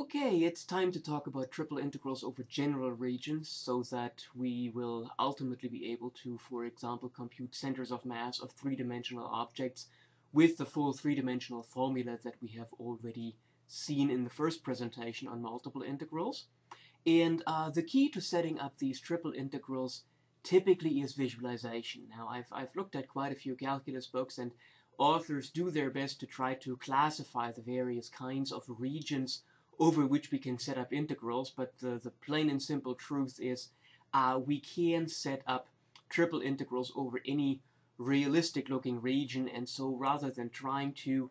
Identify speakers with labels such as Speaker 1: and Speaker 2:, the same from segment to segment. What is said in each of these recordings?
Speaker 1: Okay, it's time to talk about triple integrals over general regions so that we will ultimately be able to, for example, compute centers of mass of three-dimensional objects with the full three-dimensional formula that we have already seen in the first presentation on multiple integrals. And the key to setting up these triple integrals typically is visualization. Now, I've looked at quite a few calculus books, and authors do their best to try to classify the various kinds of regions over which we can set up integrals, but the plain and simple truth is we can set up triple integrals over any realistic looking region, and so rather than trying to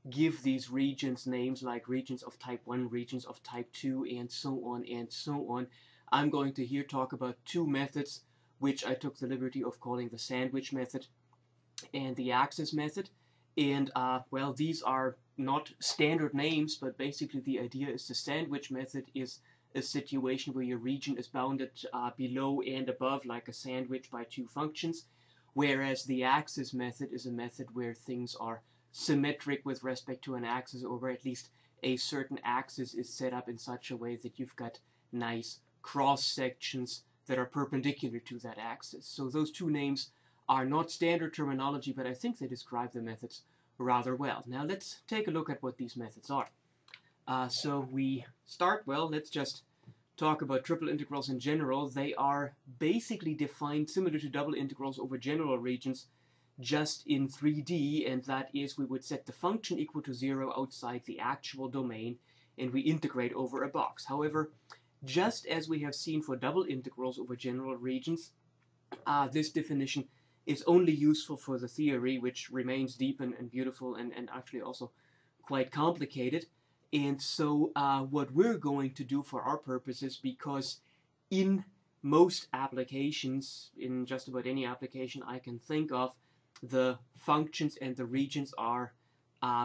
Speaker 1: give these regions names like regions of type 1, regions of type 2, and so on, I'm going to here talk about two methods which I took the liberty of calling the sandwich method and the axis method. And well, these are not standard names, but basically the idea is the sandwich method is a situation where your region is bounded below and above like a sandwich by two functions, whereas the axis method is a method where things are symmetric with respect to an axis, or where at least a certain axis is set up in such a way that you've got nice cross sections that are perpendicular to that axis. So those two names are not standard terminology, but I think they describe the methods rather well. Now let's take a look at what these methods are. So we start, well, let's just talk about triple integrals in general. They are basically defined similar to double integrals over general regions, just in 3D, and that is we would set the function equal to 0 outside the actual domain, and we integrate over a box. However, just as we have seen for double integrals over general regions, this definition is only useful for the theory, which remains deep and beautiful and actually also quite complicated. And so what we're going to do for our purposes, because in most applications, in just about any application I can think of, the functions and the regions are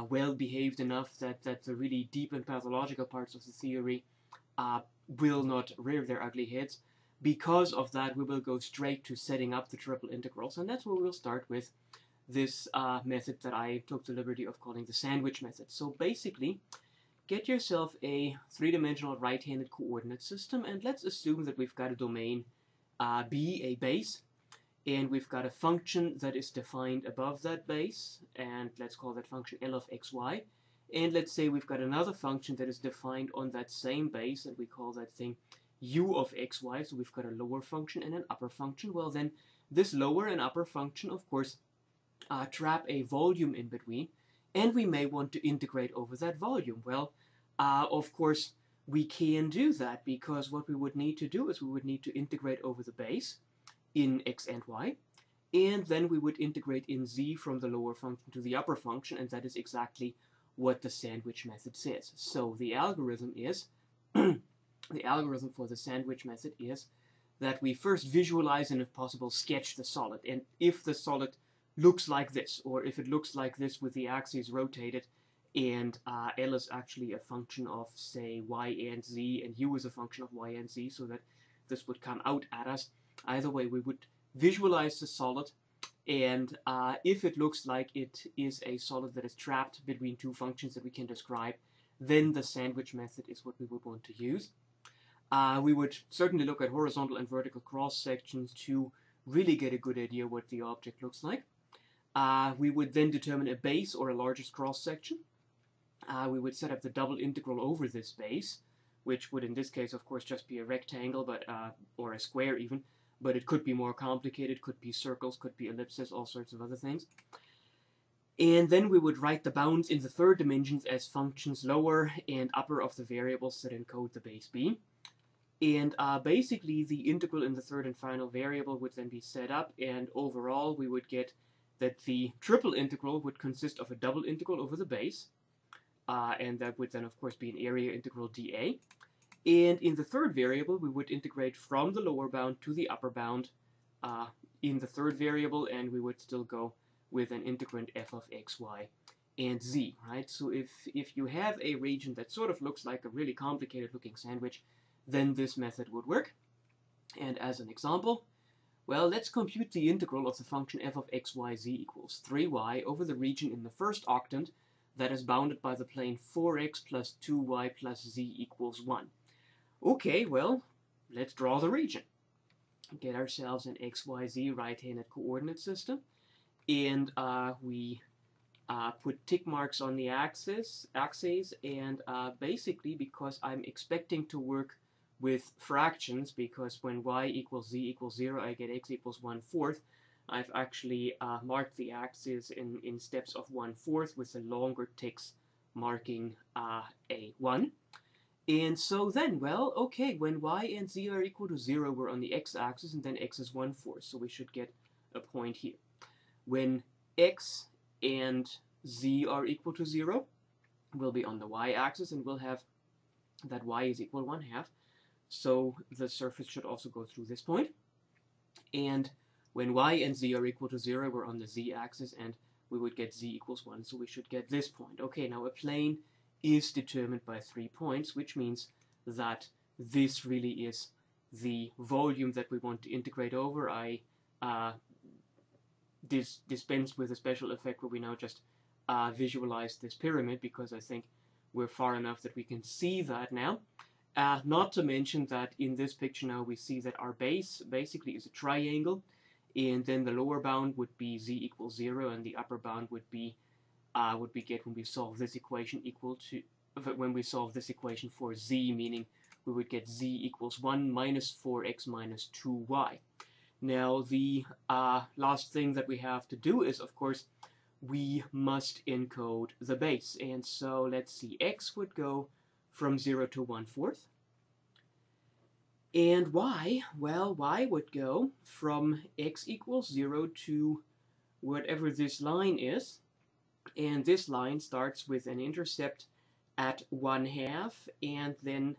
Speaker 1: well behaved enough that the really deep and pathological parts of the theory will not rear their ugly heads. Because of that, we will go straight to setting up the triple integrals, and that's where we'll start with this method that I took the liberty of calling the sandwich method. So basically, get yourself a three-dimensional right-handed coordinate system, and let's assume that we've got a domain B, a base, and we've got a function that is defined above that base, and let's call that function L of xy. And let's say we've got another function that is defined on that same base, and we call that thing u of xy, so we've got a lower function and an upper function. Well, then this lower and upper function, of course, trap a volume in between, and we may want to integrate over that volume. Well, of course, we can do that, because what we would need to do is we would need to integrate over the base in x and y, and then we would integrate in z from the lower function to the upper function, and that is exactly what the sandwich method says. So the algorithm is the algorithm for the sandwich method is that we first visualize and, if possible, sketch the solid. And if the solid looks like this, or if it looks like this with the axes rotated, and L is actually a function of, say, y and z, and u is a function of y and z, so that this would come out at us. Either way, we would visualize the solid, and if it looks like it is a solid that is trapped between two functions that we can describe, then the sandwich method is what we would want to use. We would certainly look at horizontal and vertical cross sections to really get a good idea what the object looks like. We would then determine a base or a largest cross section. We would set up the double integral over this base, which would in this case of course just be a rectangle, but or a square even, but it could be more complicated, could be circles, could be ellipses, all sorts of other things. And then we would write the bounds in the third dimensions as functions lower and upper of the variables that encode the base b. And basically the integral in the third and final variable would then be set up, and overall we would get that the triple integral would consist of a double integral over the base, and that would then of course be an area integral dA. And in the third variable we would integrate from the lower bound to the upper bound in the third variable, and we would still go with an integrand f of x, y, and z, right? So if you have a region that sort of looks like a really complicated looking sandwich, then this method would work. And as an example, well, let's compute the integral of the function f of x, y, z equals 3y over the region in the first octant that is bounded by the plane 4x plus 2y plus z equals 1. Okay, well, let's draw the region. Get ourselves an xyz right-handed coordinate system, and we put tick marks on the axes, and basically, because I'm expecting to work with fractions, because when y equals z equals 0, I get x equals 1/4, I've actually marked the axis in steps of 1/4 with the longer ticks marking a 1. And so then, well, okay, when y and z are equal to 0, we're on the x-axis, and then x is 1/4, so we should get a point here. When x and z are equal to 0, we'll be on the y-axis, and we'll have that y is equal to 1/2. So the surface should also go through this point. And when y and z are equal to 0, we're on the z-axis, and we would get z equals 1, so we should get this point. Okay, now a plane is determined by 3 points, which means that this really is the volume that we want to integrate over. I dispense with a special effect where we now just visualize this pyramid, because I think we're far enough that we can see that now. Not to mention that in this picture now we see that our base basically is a triangle, and then the lower bound would be z equals 0, and the upper bound would be get when we solve this equation for z, meaning we would get z equals 1 minus 4x minus 2y. Now the last thing that we have to do is, of course, we must encode the base. And so let's see, x would go from 0 to 1/4. And y, well, y would go from x equals 0 to whatever this line is. And this line starts with an intercept at 1/2, and then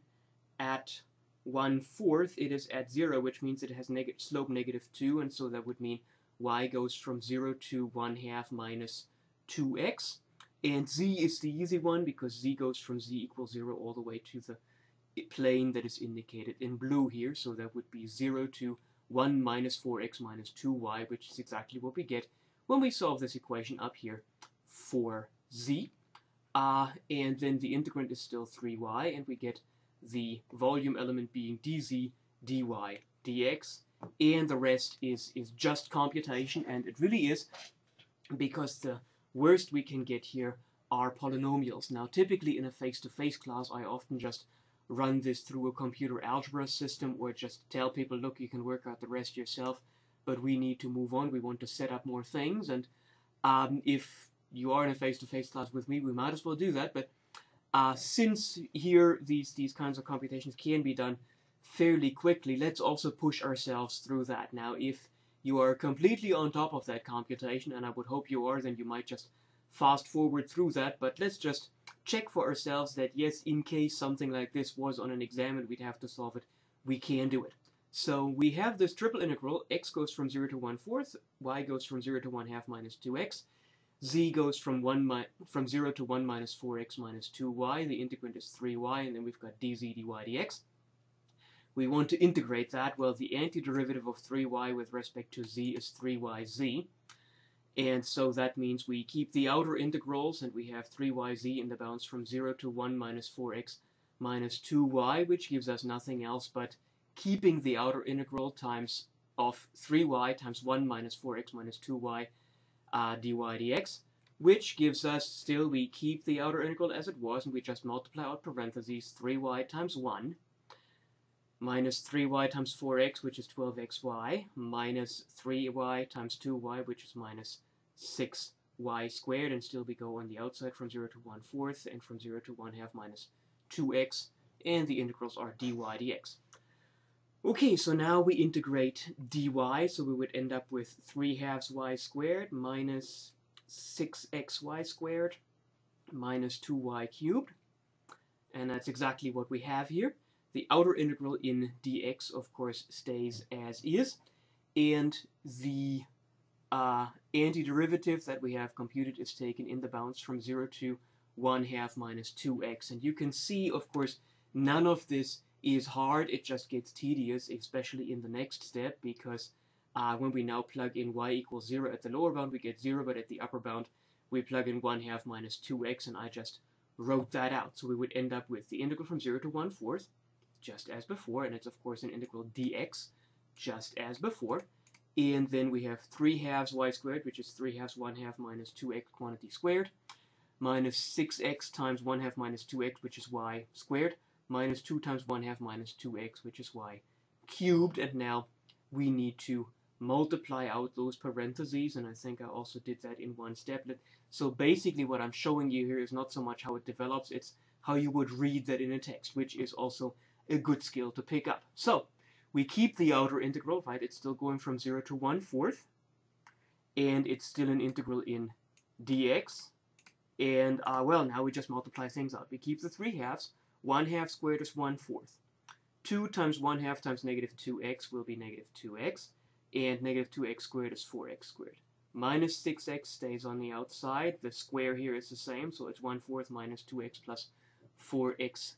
Speaker 1: at 1/4 it is at 0, which means it has slope -2, and so that would mean y goes from 0 to 1/2 minus 2x. And z is the easy one, because z goes from z equals 0 all the way to the plane that is indicated in blue here, so that would be 0 to 1 minus 4x minus 2y, which is exactly what we get when we solve this equation up here for z. And then the integrand is still 3y, and we get the volume element being dz, dy, dx, and the rest is just computation, and it really is, because the worst we can get here are polynomials. Now, typically in a face-to-face class, I often just run this through a computer algebra system, or just tell people, look, you can work out the rest yourself, but we need to move on. We want to set up more things, and if you are in a face-to-face class with me, we might as well do that. But since here these kinds of computations can be done fairly quickly, let's also push ourselves through that. Now, if you are completely on top of that computation, and I would hope you are, then you might just fast forward through that. But let's just check for ourselves that, yes, in case something like this was on an exam and we'd have to solve it, we can do it. So we have this triple integral. X goes from 0 to 1/4, y goes from 0 to 1/2 minus 2x, z goes from 0 to 1 minus 4x minus 2y, the integrand is 3y, and then we've got dz, dy, dx. We want to integrate that. Well, the antiderivative of 3y with respect to z is 3yz, and so that means we keep the outer integrals, and we have 3yz in the bounds from 0 to 1 minus 4x minus 2y, which gives us nothing else but keeping the outer integral times of 3y times 1 minus 4x minus 2y dy dx, which gives us, still, we keep the outer integral as it was, and we just multiply out parentheses 3y times 1 minus 3y times 4x, which is 12xy, minus 3y times 2y, which is minus 6y squared, and still we go on the outside from 0 to 1/4 and from 0 to 1/2 minus 2x, and the integrals are dy dx. Okay, so now we integrate dy, so we would end up with 3/2 y squared minus 6xy squared minus 2y cubed, and that's exactly what we have here. The outer integral in dx, of course, stays as is, and the antiderivative that we have computed is taken in the bounds from 0 to 1/2 minus 2x. And you can see, of course, none of this is hard. It just gets tedious, especially in the next step, because when we now plug in y equals 0 at the lower bound, we get 0, but at the upper bound, we plug in 1/2 minus 2x, and I just wrote that out. So we would end up with the integral from 0 to 1/4, just as before, and it's of course an integral dx, just as before. And then we have 3/2 y squared, which is 3/2 1/2 minus 2x quantity squared, minus 6x times 1/2 minus 2x, which is y squared, minus 2 times 1/2 minus 2x, which is y cubed. And now we need to multiply out those parentheses, and I think I also did that in one step. So basically what I'm showing you here is not so much how it develops, it's how you would read that in a text, which is also a good skill to pick up. So we keep the outer integral, right? It's still going from 0 to 1/4, and it's still an integral in dx. And well, now we just multiply things out. We keep the 3/2. 1/2 squared is 1/4. 2 times 1/2 times negative 2x will be negative 2x, and negative 2x squared is 4x squared. Minus 6x stays on the outside. The square here is the same, so it's 1/4 minus 2x plus 4x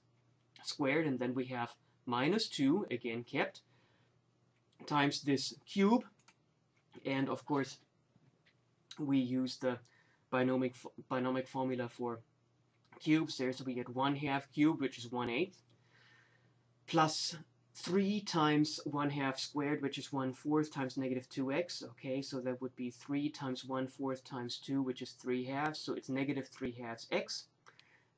Speaker 1: squared, and then we have minus 2, again kept, times this cube, and of course we use the binomial formula for cubes there, so we get 1/2 cubed, which is 1/8, plus 3 times 1/2 squared, which is 1/4 times negative 2x. Okay, so that would be 3 times 1/4 times 2, which is 3/2, so it's negative 3/2 x.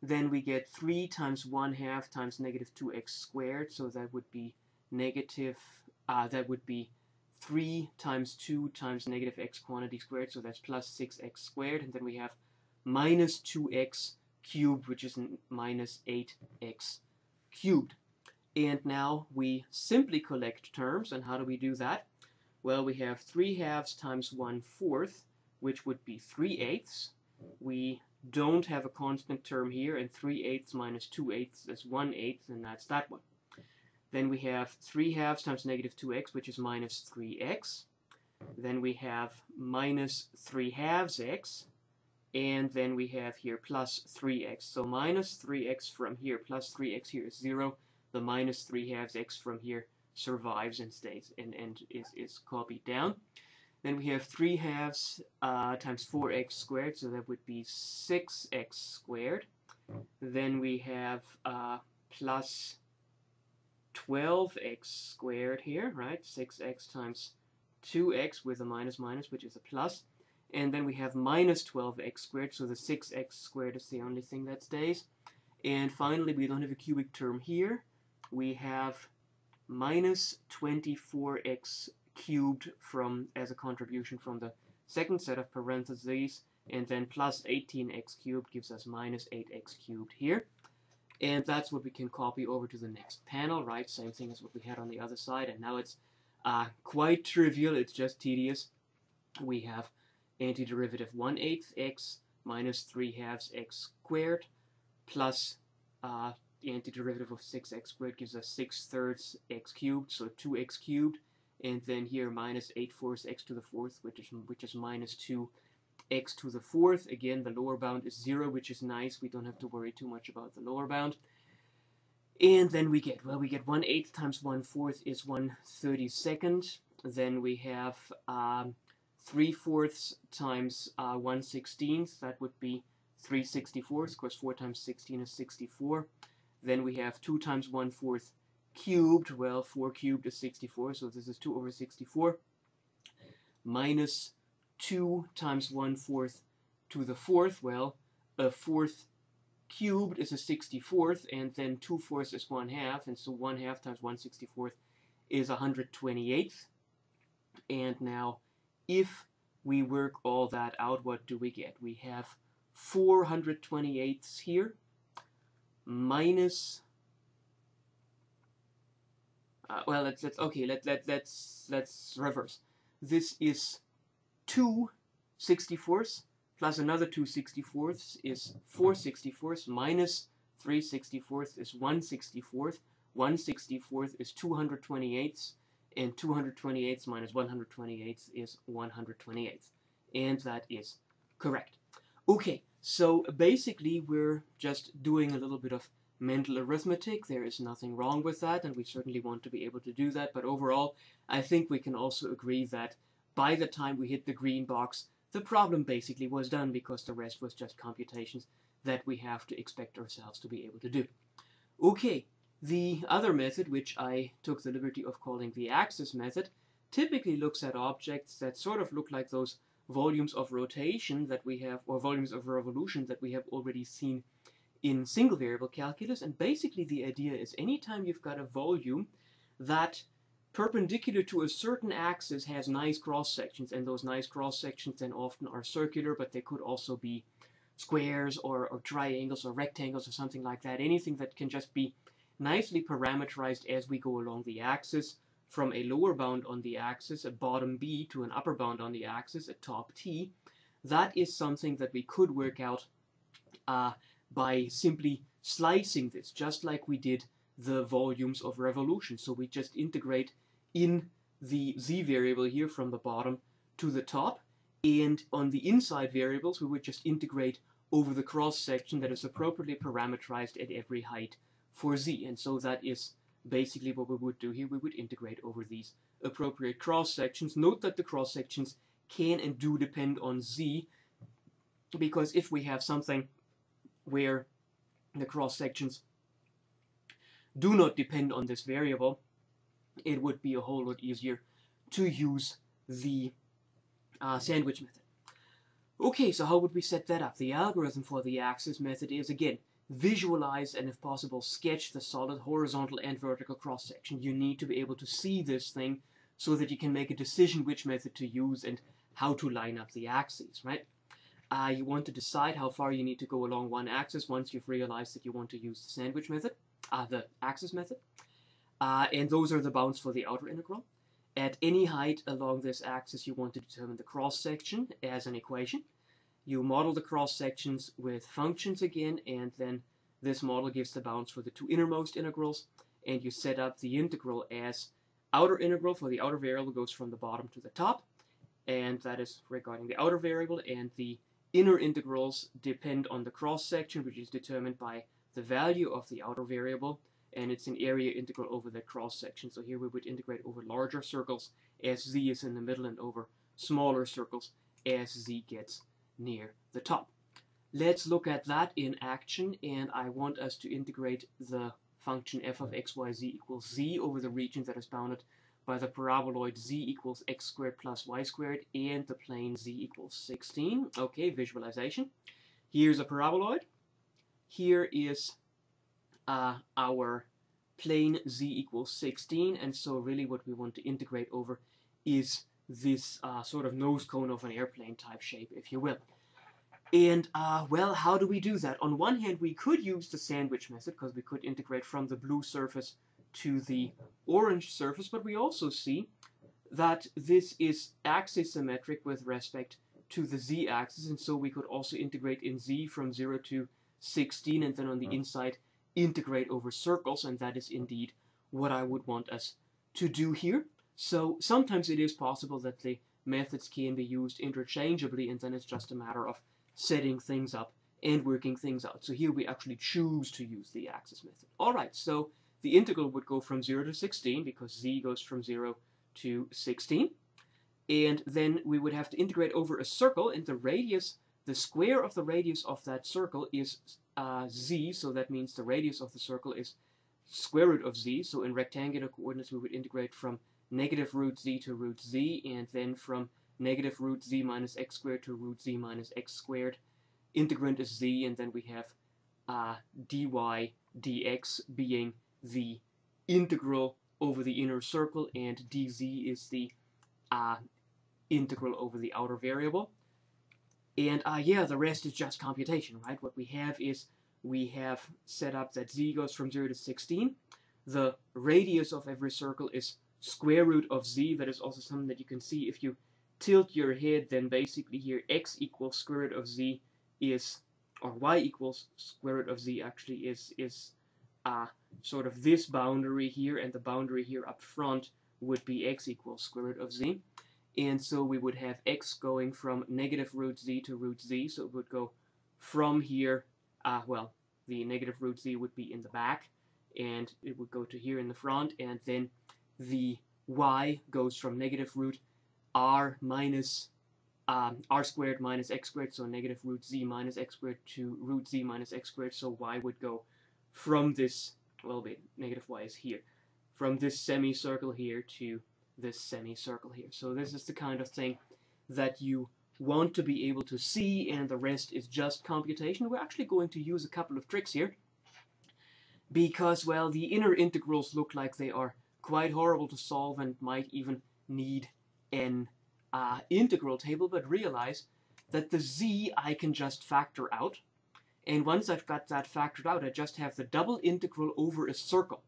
Speaker 1: Then we get 3 times 1/2 times negative 2x squared, so that would be negative, that would be 3 times 2 times negative x quantity squared, so that's plus 6x squared, and then we have minus 2x cubed, which is minus 8x cubed. And now we simply collect terms, and how do we do that? Well, we have 3/2 times 1/4, which would be 3/8. We don't have a constant term here, and 3/8 minus 2/8 is 1/8, and that's that one. Then we have 3/2 times negative 2x, which is minus 3x. Then we have minus 3/2 x, and then we have here plus 3x. So minus 3x from here plus 3x here is 0. The minus 3/2 x from here survives and stays and is copied down. Then we have 3/2 times 4x squared, so that would be 6x squared. Then we have plus 12x squared here, right? 6x times 2x with a minus minus, which is a plus. And then we have minus 12x squared, so the 6x squared is the only thing that stays. And finally, we don't have a cubic term here. We have minus 24x cubed as a contribution from the second set of parentheses, and then plus 18x cubed gives us minus 8x cubed here. And that's what we can copy over to the next panel, right? Same thing as what we had on the other side, and now it's quite trivial, it's just tedious. We have antiderivative 1/8 x minus 3/2 x squared plus the antiderivative of 6x squared gives us 6/3 x cubed, so 2x cubed, and then here minus 8/4 x to the 4th, which is minus 2x to the 4th. Again, the lower bound is 0, which is nice. We don't have to worry too much about the lower bound. And then we get 1/8 times 1/4 is 1/32. Then we have 3/4 times 1/16. That would be 3/64. Of course, 4 times 16 is 64. Then we have 2 times 1/4 cubed. Well, 4 cubed is 64, so this is 2 over 64. Minus 2 times 1/4 to the 4th. Well, a 4th cubed is a 64th, and then 2/4 is 1/2, and so 1/2 times 1/64 is 128th. And now, if we work all that out, what do we get? We have 428ths here, minus well, let's reverse. This is 2 64ths plus another 2 64ths is 4 64ths, minus 3 64ths is 1 64th. 1 64th is 228ths, and 228ths minus 128ths is 128th. And that is correct. Okay, so basically we're just doing a little bit of mental arithmetic. There is nothing wrong with that, and we certainly want to be able to do that. But overall, I think we can also agree that by the time we hit the green box, the problem basically was done, because the rest was just computations that we have to expect ourselves to be able to do. Okay, the other method, which I took the liberty of calling the axis method, typically looks at objects that sort of look like those volumes of rotation that we have, or volumes of revolution that we have already seen in single variable calculus. And basically the idea is anytime you've got a volume that perpendicular to a certain axis has nice cross sections, and those nice cross sections then often are circular, but they could also be squares or triangles or rectangles or something like that, anything that can just be nicely parameterized as we go along the axis, from a lower bound on the axis, a bottom b, to an upper bound on the axis, a top t. That is something that we could work out by simply slicing this, just like we did the volumes of revolution. So we just integrate in the z variable here from the bottom to the top, and on the inside variables we would just integrate over the cross section that is appropriately parameterized at every height for z. And so that is basically what we would do here. We would integrate over these appropriate cross sections. Note that the cross sections can and do depend on z, because if we have something where the cross sections do not depend on this variable, it would be a whole lot easier to use the sandwich method. Okay, so how would we set that up? The algorithm for the axis method is, again, visualize and, if possible, sketch the solid horizontal and vertical cross section. You need to be able to see this thing so that you can make a decision which method to use and how to line up the axes, right? You want to decide how far you need to go along one axis once you've realized that you want to use the sandwich method, the axis method. And those are the bounds for the outer integral. At any height along this axis, you want to determine the cross section as an equation. You model the cross sections with functions again, and then this model gives the bounds for the two innermost integrals, and you set up the integral as outer integral for the outer variable goes from the bottom to the top, and that is regarding the outer variable, and the inner integrals depend on the cross section, which is determined by the value of the outer variable, and it's an area integral over the cross section. So here we would integrate over larger circles as z is in the middle, and over smaller circles as z gets near the top. Let's look at that in action, and I want us to integrate the function f of x, y, z equals z over the region that is bounded by the paraboloid z equals x squared plus y squared and the plane z equals 16. Okay, visualization. Here's a paraboloid. Here is our plane z equals 16, and so really what we want to integrate over is this sort of nose cone of an airplane type shape, if you will. And well, how do we do that? On one hand, we could use the sandwich method, because we could integrate from the blue surface to the orange surface, but we also see that this is axisymmetric with respect to the z-axis, and so we could also integrate in z from 0 to 16, and then on the inside integrate over circles, and that is indeed what I would want us to do here. So sometimes it is possible that the methods can be used interchangeably, and then it's just a matter of setting things up and working things out. So here we actually choose to use the axis method. Alright, so the integral would go from 0 to 16, because z goes from 0 to 16. And then we would have to integrate over a circle, and the radius, the square of the radius of that circle is z, so that means the radius of the circle is square root of z. So in rectangular coordinates we would integrate from negative root z to root z, and then from negative root z minus x squared to root z minus x squared. Integrand is z, and then we have dy dx being the integral over the inner circle, and dz is the integral over the outer variable. And yeah, the rest is just computation, right? What we have is we have set up that z goes from 0 to 16. The radius of every circle is square root of z. That is also something that you can see if you tilt your head. Then basically here x equals square root of z is, or y equals square root of z actually is sort of this boundary here, and the boundary here up front would be x equals square root of z. And so we would have x going from negative root z to root z, so it would go from here, well, the negative root z would be in the back, and it would go to here in the front, and then the y goes from negative root r minus r squared minus x squared, so negative root z minus x squared to root z minus x squared, so y would go from this, well wait, negative y is here, from this semicircle here to this semicircle here. So this is the kind of thing that you want to be able to see, and the rest is just computation. We're actually going to use a couple of tricks here, because, well, the inner integrals look like they are quite horrible to solve and might even need an integral table, but realize that the z I can just factor out, and once I've got that factored out, I just have the double integral over a circle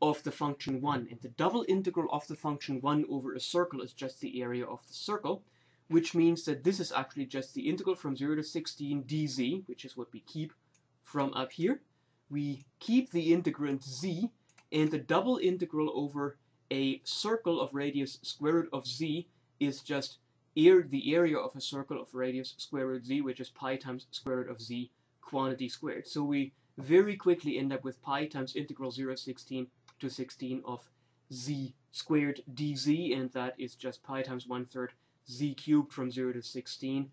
Speaker 1: of the function 1, and the double integral of the function 1 over a circle is just the area of the circle, which means that this is actually just the integral from 0 to 16 dz, which is what we keep from up here. We keep the integrand z, and the double integral over a circle of radius square root of z is just the area of a circle of radius square root z, which is pi times square root of z quantity squared. So we very quickly end up with pi times integral 0 16 to 16 of z squared dz, and that is just pi times 1/3 z cubed from 0 to 16.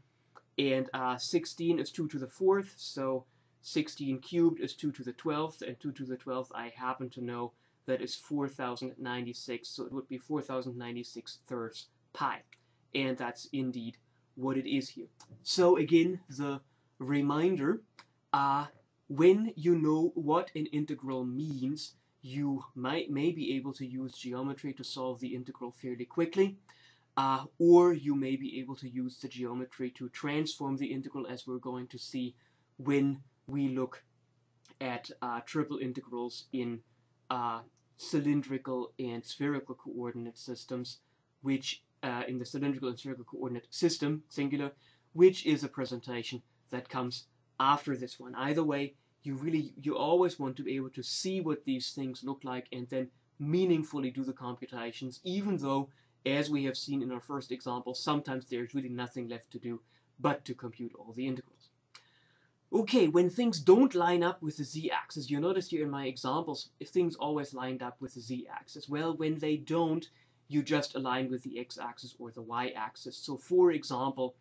Speaker 1: And 16 is 2 to the 4th, so 16 cubed is 2 to the 12th, and 2 to the 12th I happen to know that is 4096, so it would be 4096 thirds pi. And that's indeed what it is here. So again, the reminder, when you know what an integral means, you may be able to use geometry to solve the integral fairly quickly, or you may be able to use the geometry to transform the integral, as we're going to see when we look at triple integrals in cylindrical and spherical coordinate systems, which in the cylindrical and spherical coordinate system, singular, which is a presentation that comes after this one. Either way, you always want to be able to see what these things look like and then meaningfully do the computations, even though, as we have seen in our first example, sometimes there's really nothing left to do but to compute all the integrals. Okay, when things don't line up with the z-axis, you notice here in my examples, if things always lined up with the z-axis. Well, when they don't, you just align with the x-axis or the y-axis. So for example,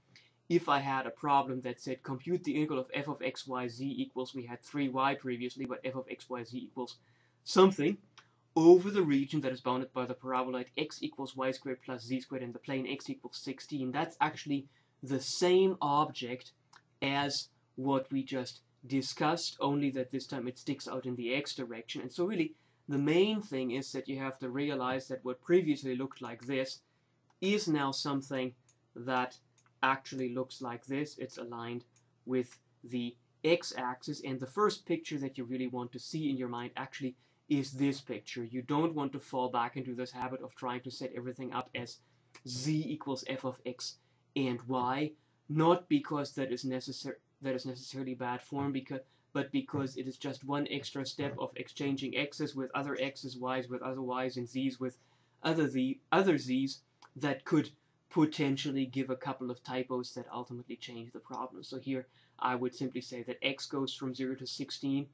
Speaker 1: if I had a problem that said compute the integral of f of x, y, z equals, we had 3y previously, but f of x, y, z equals something, over the region that is bounded by the parabola at x equals y squared plus z squared and the plane x equals 16, that's actually the same object as what we just discussed, only that this time it sticks out in the x direction. And so really, the main thing is that you have to realize that what previously looked like this is now something that actually looks like this. It's aligned with the x-axis, and the first picture that you really want to see in your mind actually is this picture. You don't want to fall back into this habit of trying to set everything up as z equals f of x and y, not because that is necessarily bad form, but because it is just one extra step of exchanging x's with other x's, y's with other y's, and z's with other z's that could potentially give a couple of typos that ultimately change the problem. So here I would simply say that x goes from 0 to 16,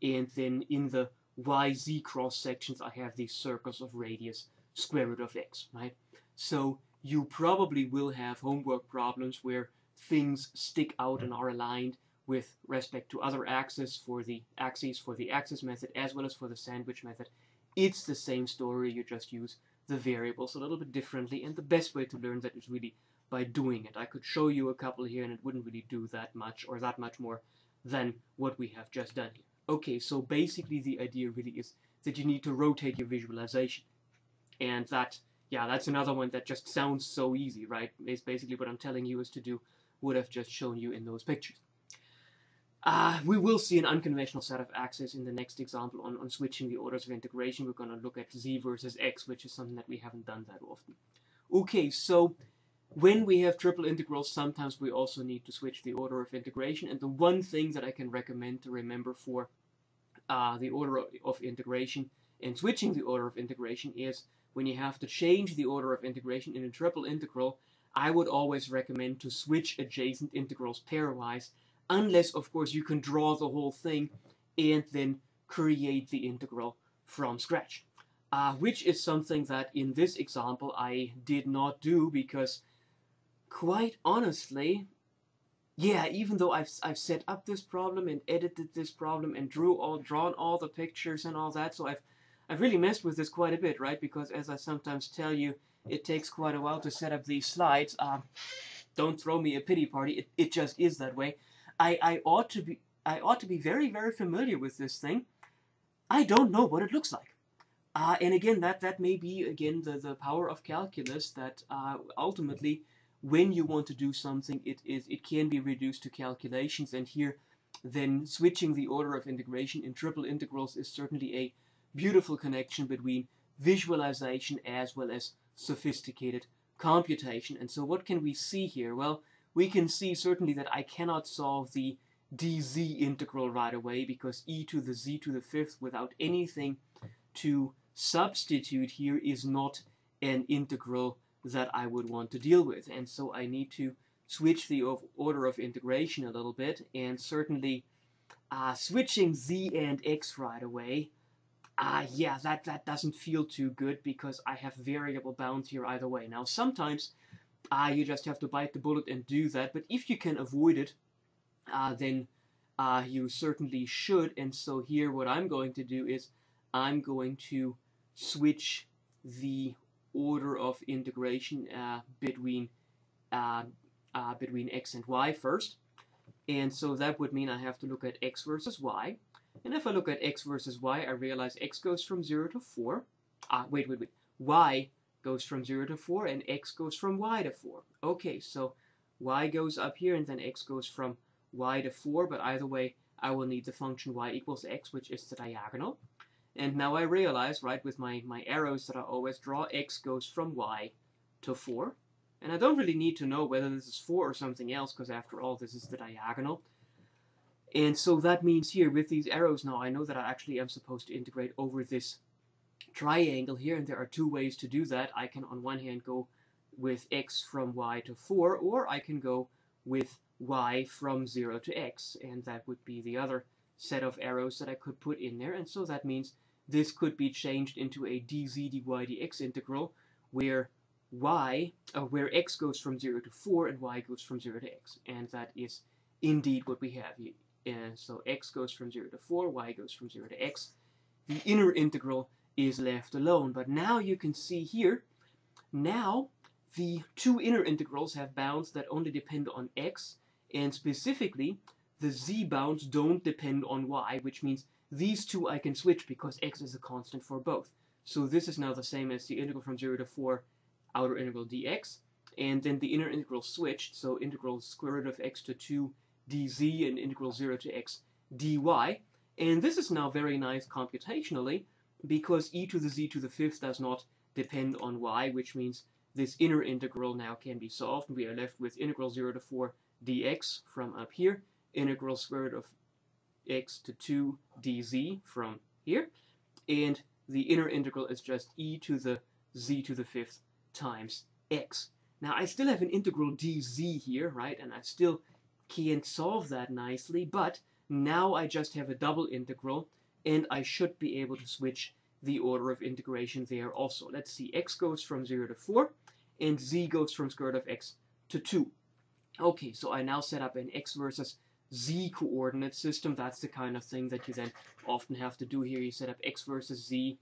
Speaker 1: and then in the yz cross sections I have these circles of radius square root of x, right? So you probably will have homework problems where things stick out and are aligned with respect to other axes for the axis method as well as for the sandwich method. It's the same story, you just use the variables a little bit differently, and the best way to learn that is really by doing it. I could show you a couple here and it wouldn't really do that much or that much more than what we have just done here. Okay, so basically the idea really is that you need to rotate your visualization, and that, yeah, that's another one that just sounds so easy, right? It's basically what I'm telling you is to do what I've just shown you in those pictures. We will see an unconventional set of axes in the next example on switching the orders of integration. We're going to look at z versus x, which is something that we haven't done that often. Okay, so when we have triple integrals, sometimes we also need to switch the order of integration. And the one thing that I can recommend to remember for the order of integration and switching the order of integration is when you have to change the order of integration in a triple integral, I would always recommend to switch adjacent integrals pairwise, unless, of course, you can draw the whole thing and then create the integral from scratch. Which is something that in this example I did not do, because quite honestly, yeah, even though I've set up this problem and edited this problem and drawn all the pictures and all that, so I've really messed with this quite a bit, right? Because as I sometimes tell you, it takes quite a while to set up these slides. Don't throw me a pity party. It just is that way. I ought to be very, very familiar with this thing. I don't know what it looks like. And again, that may be again the power of calculus, that ultimately, when you want to do something, it can be reduced to calculations. And here, then switching the order of integration in triple integrals is certainly a beautiful connection between visualization as well as sophisticated computation. And so what can we see here? Well, we can see certainly that I cannot solve the dz integral right away, because e to the z to the fifth without anything to substitute here is not an integral that I would want to deal with. And so I need to switch the order of integration a little bit, and certainly switching z and x right away, yeah, that doesn't feel too good, because I have variable bounds here either way. Now sometimes you just have to bite the bullet and do that, but if you can avoid it, then you certainly should. And so here what I'm going to do is I'm going to switch the order of integration between x and y first. And so that would mean I have to look at x versus y. And if I look at x versus y, I realize x goes from 0 to 4. Wait. Y goes from 0 to 4, and x goes from y to 4. Okay, so y goes up here, and then x goes from y to 4. But either way, I will need the function y equals x, which is the diagonal. And now I realize, right, with my arrows that I always draw, x goes from y to 4. And I don't really need to know whether this is 4 or something else, because after all, this is the diagonal. And so that means here, with these arrows now, I know that I actually am supposed to integrate over this triangle here, and there are two ways to do that. I can, on one hand, go with x from y to 4, or I can go with y from 0 to x, and that would be the other set of arrows that I could put in there. And so that means this could be changed into a dz dy dx integral, where x goes from 0 to 4 and y goes from 0 to x. And that is indeed what we have here. And so x goes from 0 to 4, y goes from 0 to x. The inner integral is left alone. But now you can see here, now the two inner integrals have bounds that only depend on x, and specifically the z bounds don't depend on y, which means these two I can switch because x is a constant for both. So this is now the same as the integral from 0 to 4 outer integral dx, and then the inner integral switched, so integral square root of x to 2 dz and integral 0 to x dy. And this is now very nice computationally, because e to the z to the fifth does not depend on y, which means this inner integral now can be solved. We are left with integral 0 to 4 dx from up here, integral square root of x to 2 dz from here, and the inner integral is just e to the z to the fifth times x. Now I still have an integral dz here, right, and I still can't solve that nicely, but now I just have a double integral, and I should be able to switch the order of integration there also. Let's see, x goes from 0 to 4, and z goes from square root of x to 2. Okay, so I now set up an x versus z coordinate system. That's the kind of thing that you then often have to do here. You set up x versus z,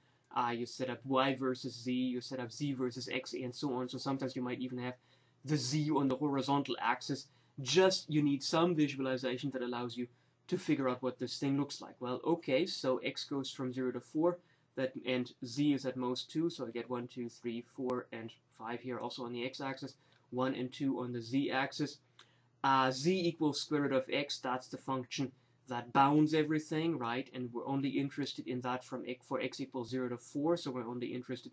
Speaker 1: you set up y versus z, you set up z versus x, and so on. So sometimes you might even have the z on the horizontal axis. Just you need some visualization that allows you to figure out what this thing looks like. Well, okay, so x goes from 0 to 4, and z is at most 2, so I get 1, 2, 3, 4, and 5 here also on the x-axis, 1 and 2 on the z-axis. Z equals square root of x, that's the function that bounds everything, right? And we're only interested in that for x equals 0 to 4, so we're only interested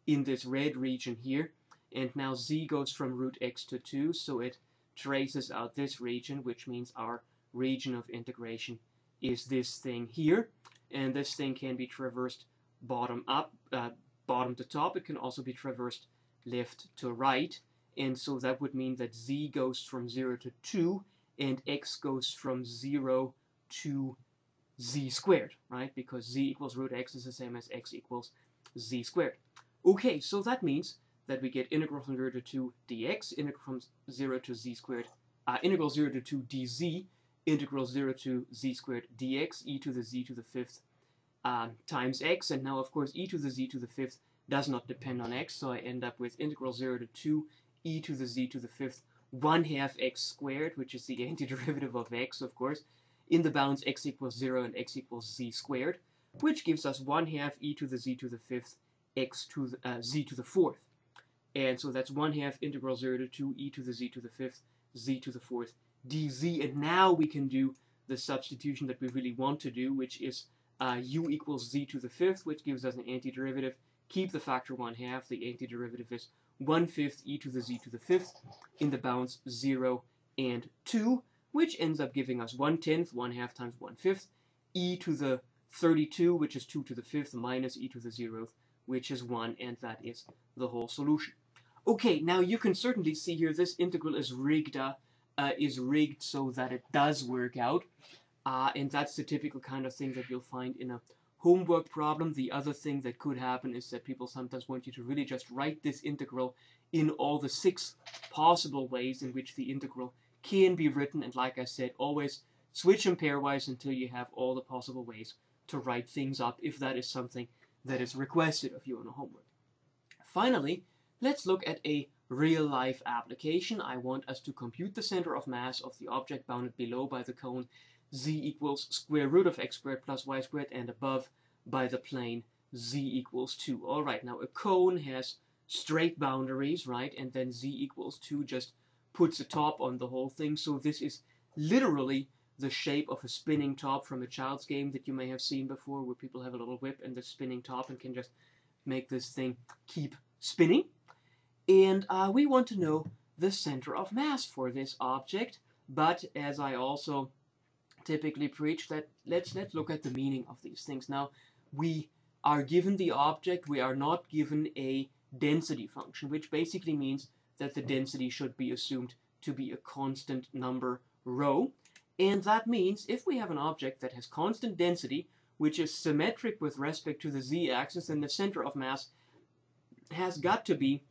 Speaker 1: in this red region here. And now z goes from root x to 2, so it traces out this region, which means our region of integration is this thing here. And this thing can be traversed bottom to top. It can also be traversed left to right. And so that would mean that z goes from 0 to 2, and x goes from 0 to z squared, right? Because z equals root x is the same as x equals z squared. Okay, so that means that we get integral from 0 to 2 dx, integral from 0 to z squared, integral 0 to 2 dz, integral 0 to z squared dx, e to the z to the fifth times x, and now of course e to the z to the fifth does not depend on x, so I end up with integral 0 to 2 e to the z to the fifth 1/2 x squared, which is the antiderivative of x, of course, in the bounds x equals 0 and x equals z squared, which gives us 1/2 e to the z to the fifth x to the z to the fourth. And so that's 1/2 integral 0 to 2 e to the z to the fifth z to the fourth dz. And now we can do the substitution that we really want to do, which is u equals z to the fifth, which gives us an antiderivative. Keep the factor 1/2. The antiderivative is 1/5 e to the z to the fifth in the bounds 0 and 2, which ends up giving us 1/10, 1/2 times 1/5, e to the 32, which is 2 to the fifth, minus e to the 0th, which is 1, and that is the whole solution. Okay, now you can certainly see here this integral is rigged so that it does work out, and that's the typical kind of thing that you'll find in a homework problem. The other thing that could happen is that people sometimes want you to really just write this integral in all the 6 possible ways in which the integral can be written, and like I said, always switch them pairwise until you have all the possible ways to write things up, if that is something that is requested of you in a homework. Finally, let's look at a real-life application. I want us to compute the center of mass of the object bounded below by the cone z equals square root of x squared plus y squared, and above by the plane z equals 2. All right, now a cone has straight boundaries, right? And then z equals 2 just puts a top on the whole thing. So this is literally the shape of a spinning top from a child's game that you may have seen before, where people have a little whip and the spinning top and can just make this thing keep spinning. And we want to know the center of mass for this object. But as I also typically preach, that let's look at the meaning of these things. Now, we are given the object, we are not given a density function, which basically means that the density should be assumed to be a constant number rho. And that means if we have an object that has constant density, which is symmetric with respect to the z-axis, then the center of mass has got to be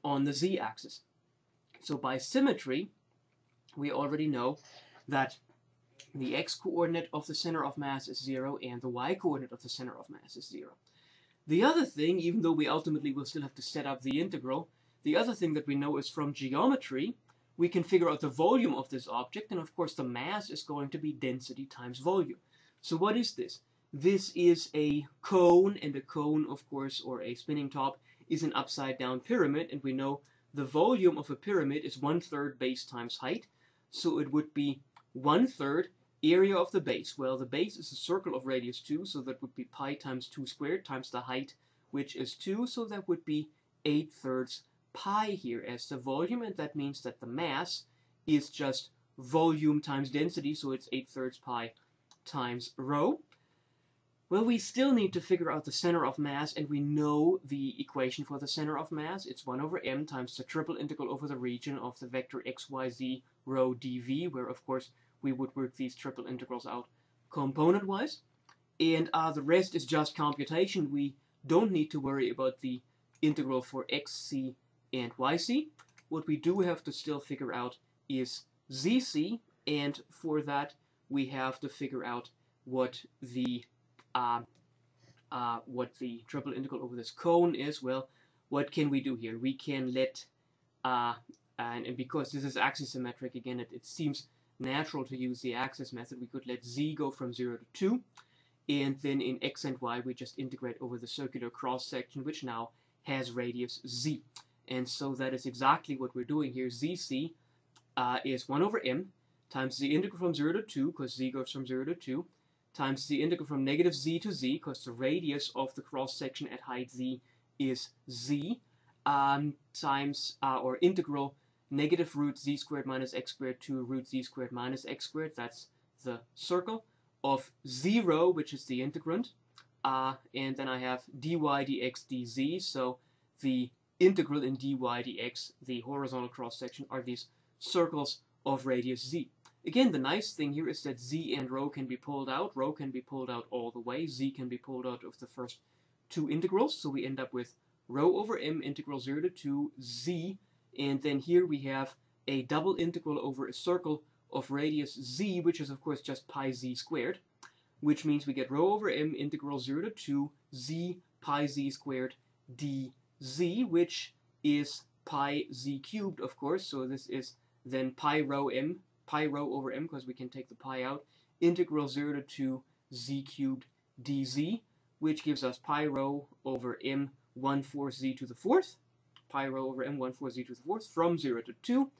Speaker 1: on the z-axis. So by symmetry, we already know that the x-coordinate of the center of mass is 0 and the y-coordinate of the center of mass is 0. The other thing, even though we ultimately will still have to set up the integral, the other thing that we know is from geometry, we can figure out the volume of this object, and of course the mass is going to be density times volume. So what is this? This is a cone, and a cone, of course, or a spinning top, is an upside-down pyramid, and we know the volume of a pyramid is 1/3 base times height, so it would be 1/3 area of the base. Well, the base is a circle of radius 2, so that would be pi times 2 squared times the height, which is 2, so that would be 8/3 pi here as the volume, and that means that the mass is just volume times density, so it's 8/3 pi times rho. Well, we still need to figure out the center of mass, and we know the equation for the center of mass. It's 1/m times the triple integral over the region of the vector x, y, z, rho dv, where, of course, we would work these triple integrals out component-wise. And the rest is just computation. We don't need to worry about the integral for xc and yc. What we do have to still figure out is zc, and for that we have to figure out what the triple integral over this cone is. Well, what can we do here? We can let, and because this is axisymmetric, again, it seems natural to use the axis method. We could let z go from 0 to 2, and then in x and y we just integrate over the circular cross-section, which now has radius z. And so that is exactly what we're doing here. Zc is 1/m times the integral from 0 to 2, because z goes from 0 to 2, times the integral from negative z to z, because the radius of the cross-section at height z is z, times, or integral negative root z squared minus x squared to root z squared minus x squared, that's the circle, of 0, which is the integrand, and then I have dy dx dz, so the integral in dy dx, the horizontal cross-section, are these circles of radius z. Again, the nice thing here is that z and rho can be pulled out. Rho can be pulled out all the way. Z can be pulled out of the first two integrals, so we end up with rho over m integral 0 to 2 z, and then here we have a double integral over a circle of radius z, which is of course just pi z squared, which means we get rho over m integral 0 to 2 z pi z squared dz, which is pi z cubed, of course, so this is then pi rho over m, because we can take the pi out, integral 0 to 2 z cubed dz, which gives us pi rho over m 1/4 z to the 4th, pi rho over m 1/4 z to the 4th, from 0 to 2.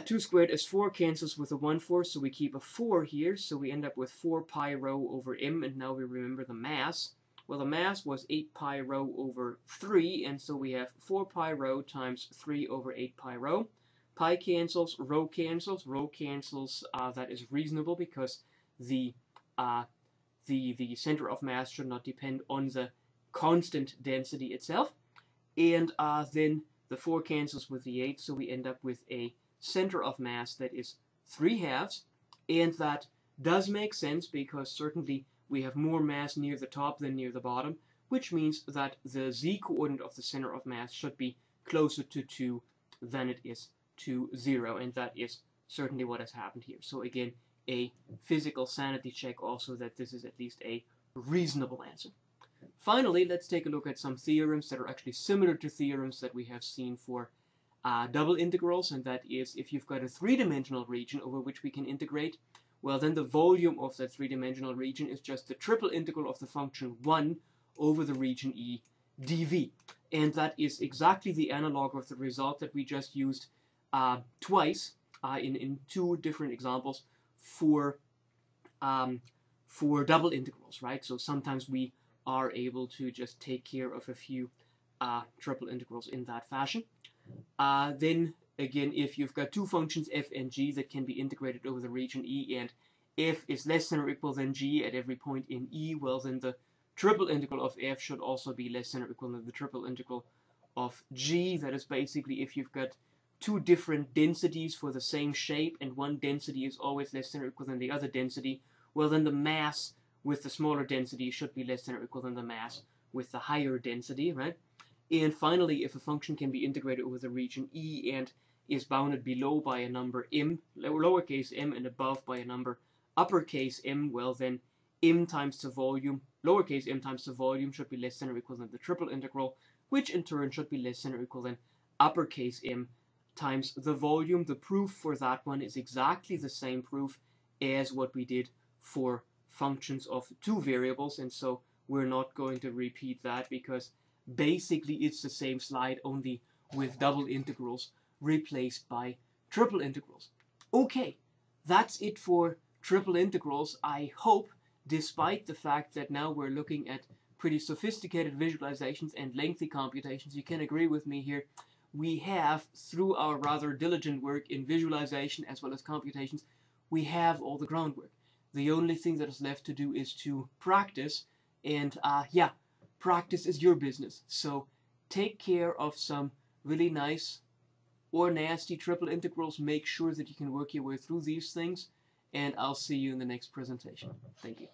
Speaker 1: 2 squared is 4, cancels with a 1/4, so we keep a 4 here, so we end up with 4 pi rho over m, and now we remember the mass. Well, the mass was 8 pi rho over 3, and so we have 4 pi rho times 3 over 8 pi rho. Pi cancels, rho cancels, that is reasonable because the center of mass should not depend on the constant density itself. And then the 4 cancels with the 8, so we end up with a center of mass that is 3/2, and that does make sense because certainly we have more mass near the top than near the bottom, which means that the z-coordinate of the center of mass should be closer to 2 than it is to 0, and that is certainly what has happened here. So again, a physical sanity check also that this is at least a reasonable answer. Finally, let's take a look at some theorems that are actually similar to theorems that we have seen for double integrals, and that is if you've got a three-dimensional region over which we can integrate, well then the volume of that three-dimensional region is just the triple integral of the function 1 over the region E dv. And that is exactly the analog of the result that we just used twice in two different examples for double integrals, right? So sometimes we are able to just take care of a few triple integrals in that fashion. Then again, if you've got two functions f and g that can be integrated over the region E, and f is less than or equal than g at every point in E, well then the triple integral of f should also be less than or equal than the triple integral of g. That is basically if you've got two different densities for the same shape and one density is always less than or equal than the other density, well then the mass with the smaller density should be less than or equal than the mass with the higher density, right? And finally, if a function can be integrated over the region E and is bounded below by a number m, lowercase m, and above by a number uppercase m, well then m times the volume, lowercase m times the volume should be less than or equal than the triple integral, which in turn should be less than or equal than uppercase m times the volume. The proof for that one is exactly the same proof as what we did for functions of two variables, and so we're not going to repeat that because basically it's the same slide, only with double integrals replaced by triple integrals. Okay, that's it for triple integrals. I hope, despite the fact that now we're looking at pretty sophisticated visualizations and lengthy computations, you can agree with me here. We have, through our rather diligent work in visualization as well as computations, we have all the groundwork. The only thing that is left to do is to practice, and yeah, practice is your business. So take care of some really nice or nasty triple integrals. Make sure that you can work your way through these things, and I'll see you in the next presentation. Thank you.